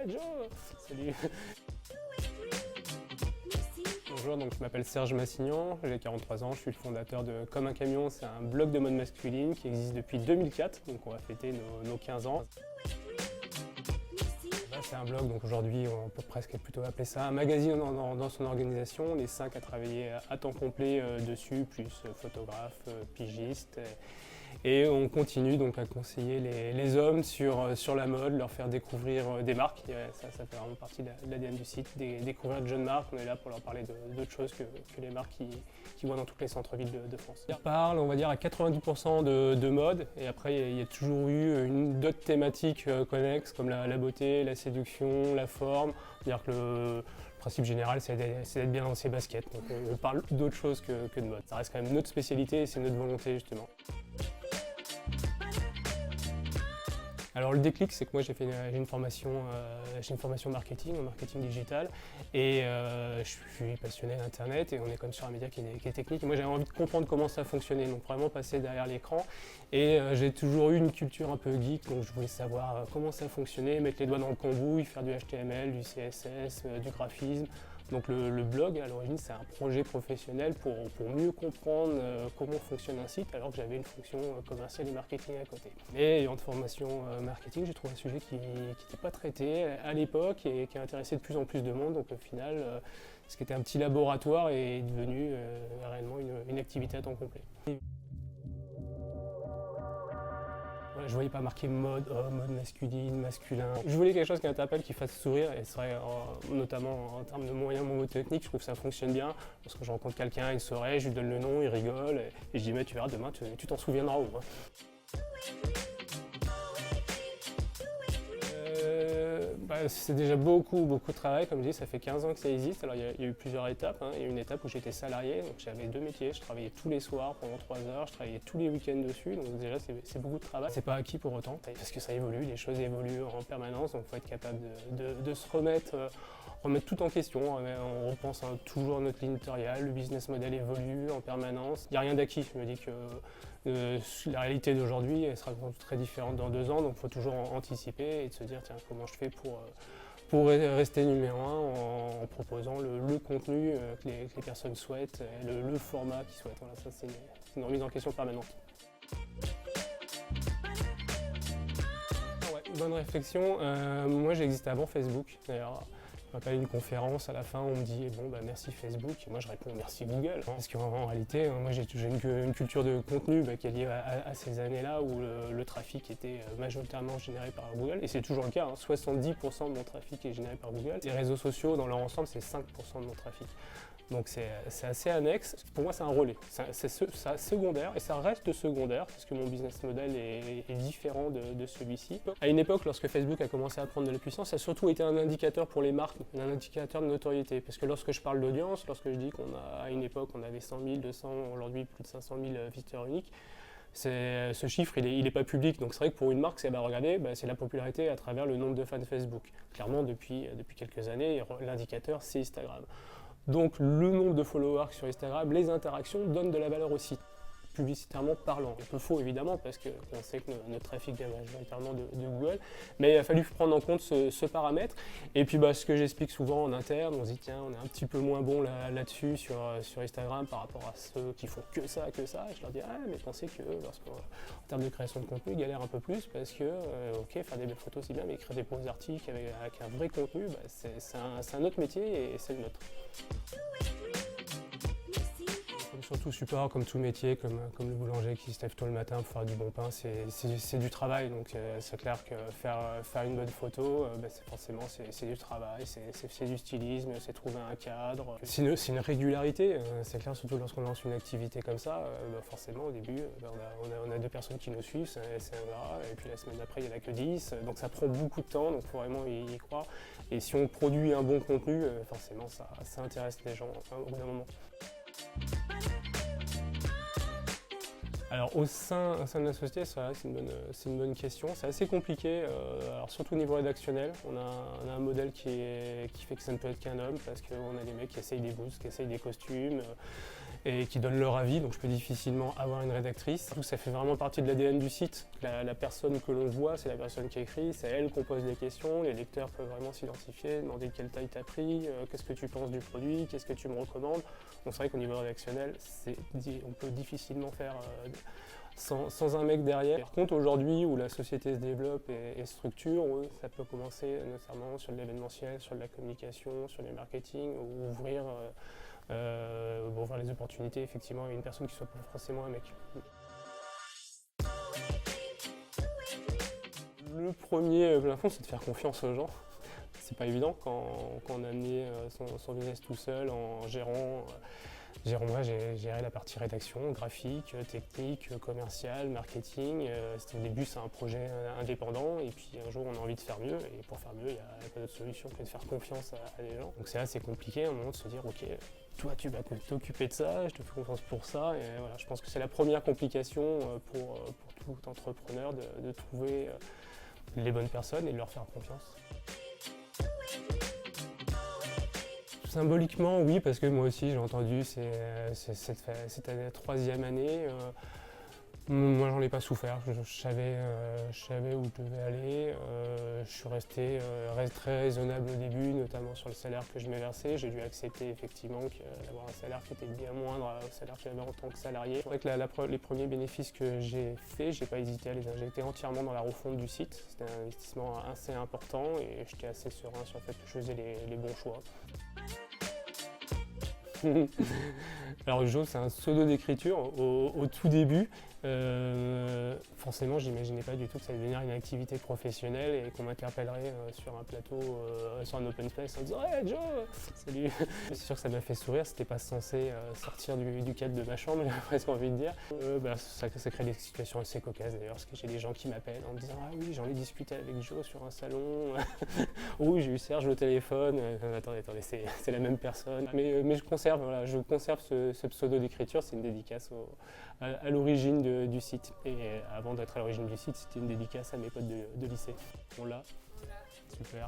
Joe! Salut! Bonjour, donc je m'appelle Serge Massignan, j'ai 43 ans, je suis le fondateur de Comme un camion, c'est un blog de mode masculine qui existe depuis 2004, donc on va fêter nos 15 ans. C'est un blog, donc aujourd'hui on peut presque plutôt appeler ça un magazine dans son organisation. On est 5 à travailler à temps complet dessus, plus photographe, pigiste. Et on continue donc à conseiller les hommes sur la mode, leur faire découvrir des marques. Et ça fait vraiment partie de l'ADN du site, découvrir de jeunes marques. On est là pour leur parler d'autres choses que les marques qui voient dans tous les centres-villes de France. On parle, on va dire, à 90% de mode. Et après, il y a toujours eu d'autres thématiques connexes comme la beauté, la séduction, la forme. C'est-à-dire que le principe général, c'est d'être bien dans ses baskets. Donc on parle d'autre chose que de mode. Ça reste quand même notre spécialité et c'est notre volonté justement. Alors le déclic, c'est que moi j'ai une formation marketing, en marketing digital, et je suis passionné d'internet et on est comme sur un média qui est technique. Et moi j'avais envie de comprendre comment ça fonctionnait, donc vraiment passer derrière l'écran. Et j'ai toujours eu une culture un peu geek, donc je voulais savoir comment ça fonctionnait, mettre les doigts dans le cambouis, faire du HTML, du CSS, du graphisme. Donc le blog, à l'origine, c'est un projet professionnel pour mieux comprendre comment fonctionne un site, alors que j'avais une fonction commerciale et marketing à côté. Mais en formation marketing, j'ai trouvé un sujet qui n'était pas traité à l'époque et qui a intéressé de plus en plus de monde. Donc au final, ce qui était un petit laboratoire est devenu réellement une activité à temps complet. Je voyais pas marqué mode homme, mode masculine, masculin. Je voulais quelque chose qui interpelle, qui fasse sourire, et serait notamment en termes de moyens techniques, je trouve que ça fonctionne bien. Lorsque je rencontre quelqu'un une soirée, je lui donne le nom, il rigole, et je dis mais tu verras demain, tu t'en souviendras au moins. C'est déjà beaucoup de travail, comme je dis, ça fait 15 ans que ça existe. Alors il y a eu plusieurs étapes, hein. Il y a eu une étape où j'étais salarié, donc j'avais deux métiers, je travaillais tous les soirs pendant 3 heures, je travaillais tous les week-ends dessus, donc déjà c'est beaucoup de travail. C'est pas acquis pour autant, parce que ça évolue, les choses évoluent en permanence, donc il faut être capable de se remettre tout en question. On repense toujours à notre ligne éditoriale, le business model évolue en permanence. Il n'y a rien d'acquis, je me dis que la réalité d'aujourd'hui sera très différente dans 2 ans, donc il faut toujours anticiper et de se dire tiens, comment je fais pour rester numéro 1 en proposant le contenu que les personnes souhaitent, le format qu'ils souhaitent. Voilà, ça c'est une remise en question permanente. Bonne réflexion. Moi j'ai existé avant Facebook. D'ailleurs, on m'appelle une conférence, à la fin on me dit bon bah merci Facebook, et moi je réponds merci Google. Parce qu'en réalité, moi j'ai une culture de contenu qui est liée à ces années-là où le trafic était majoritairement généré par Google, et c'est toujours le cas, 70% de mon trafic est généré par Google. Les réseaux sociaux dans leur ensemble c'est 5% de mon trafic. Donc c'est assez annexe. Pour moi c'est un relais, c'est secondaire et ça reste secondaire parce que mon business model est différent de celui-ci. À une époque, lorsque Facebook a commencé à prendre de la puissance, ça a surtout été un indicateur pour les marques, un indicateur de notoriété. Parce que lorsque je parle d'audience, lorsque je dis à une époque on avait 100 000, 200, aujourd'hui plus de 500 000 visiteurs uniques, ce chiffre il est pas public, donc c'est vrai que pour une marque c'est regardez, c'est la popularité à travers le nombre de fans Facebook. Clairement depuis quelques années, l'indicateur c'est Instagram. Donc le nombre de followers sur Instagram, les interactions donnent de la valeur aussi, publicitairement parlant. Un peu faux évidemment parce qu'on sait que notre trafic vient majoritairement de Google, mais il a fallu prendre en compte ce paramètre. Et puis ce que j'explique souvent en interne, on se dit tiens on est un petit peu moins bon là-dessus sur Instagram par rapport à ceux qui font que ça, et je leur dis ah mais pensez que en termes de création de contenu, ils galèrent un peu plus parce que ok faire des belles photos c'est bien, mais écrire des beaux articles avec un vrai contenu, c'est un autre métier et c'est le nôtre. Comme tout support, comme tout métier, comme le boulanger qui se lève tôt le matin pour faire du bon pain, c'est du travail. Donc c'est clair que faire une bonne photo, forcément c'est du travail, c'est du stylisme, c'est trouver un cadre. C'est une régularité, c'est clair, surtout lorsqu'on lance une activité comme ça, forcément au début on a 2 personnes qui nous suivent, c'est un gras, et puis la semaine d'après il n'y en a que 10, donc ça prend beaucoup de temps, donc il faut vraiment y croire. Et si on produit un bon contenu, forcément ça intéresse les gens au bout d'un moment. Alors au sein de la société, c'est une bonne question. C'est assez compliqué, alors surtout au niveau rédactionnel. On a un modèle qui fait que ça ne peut être qu'un homme parce qu'on a des mecs qui essayent des boosts, qui essayent des costumes. et qui donnent leur avis, donc je peux difficilement avoir une rédactrice. Surtout, ça fait vraiment partie de l'ADN du site. La personne que l'on voit, c'est la personne qui écrit, c'est elle qu'on pose des questions, les lecteurs peuvent vraiment s'identifier, demander quelle taille tu as pris, qu'est-ce que tu penses du produit, qu'est-ce que tu me recommandes. Donc c'est vrai qu'au niveau rédactionnel, on peut difficilement faire sans un mec derrière. Par contre, aujourd'hui, où la société se développe et structure, ça peut commencer notamment sur de l'événementiel, sur de la communication, sur le marketing, ou ouvrir les opportunités effectivement à une personne qui soit pas forcément un mec. Le premier plafond, c'est de faire confiance aux gens. C'est pas évident quand on a amené son business tout seul en gérant. Moi, j'ai géré la partie rédaction, graphique, technique, commercial, marketing. Au début, c'est un projet indépendant et puis un jour, on a envie de faire mieux. Et pour faire mieux, il n'y a pas d'autre solution que de faire confiance à des gens. Donc c'est assez compliqué à un moment de se dire, ok, toi, tu vas t'occuper de ça, je te fais confiance pour ça. Et voilà, je pense que c'est la première complication pour tout entrepreneur de trouver les bonnes personnes et de leur faire confiance. Symboliquement, oui, parce que moi aussi j'ai entendu cette troisième année. Moi, j'en ai pas souffert. Je savais où je devais aller. Je suis resté très raisonnable au début, notamment sur le salaire que je m'ai versé. J'ai dû accepter effectivement d'avoir un salaire qui était bien moindre au salaire que j'avais en tant que salarié. C'est vrai que les premiers bénéfices que j'ai faits, j'ai pas hésité à les injecter entièrement dans la refonte du site. C'était un investissement assez important et j'étais assez serein sur le fait que je faisais les bons choix. Alors Jo, c'est un pseudo d'écriture au tout début. Forcément, j'imaginais pas du tout que ça allait devenir une activité professionnelle et qu'on m'interpellerait sur un plateau, sur un open space en disant « Hey Joe, salut !» C'est sûr que ça m'a fait sourire, c'était pas censé sortir du cadre de ma chambre, j'ai presque envie de dire. Ça crée des situations assez cocasses d'ailleurs, parce que j'ai des gens qui m'appellent en me disant « Ah oui, j'en ai discuté avec Joe sur un salon, oui, j'ai eu Serge au téléphone. » Attendez, c'est la même personne. Mais je conserve ce pseudo d'écriture, c'est une dédicace à l'origine du site. Et avant d'être à l'origine du site, c'était une dédicace à mes potes de lycée. On l'a. Super.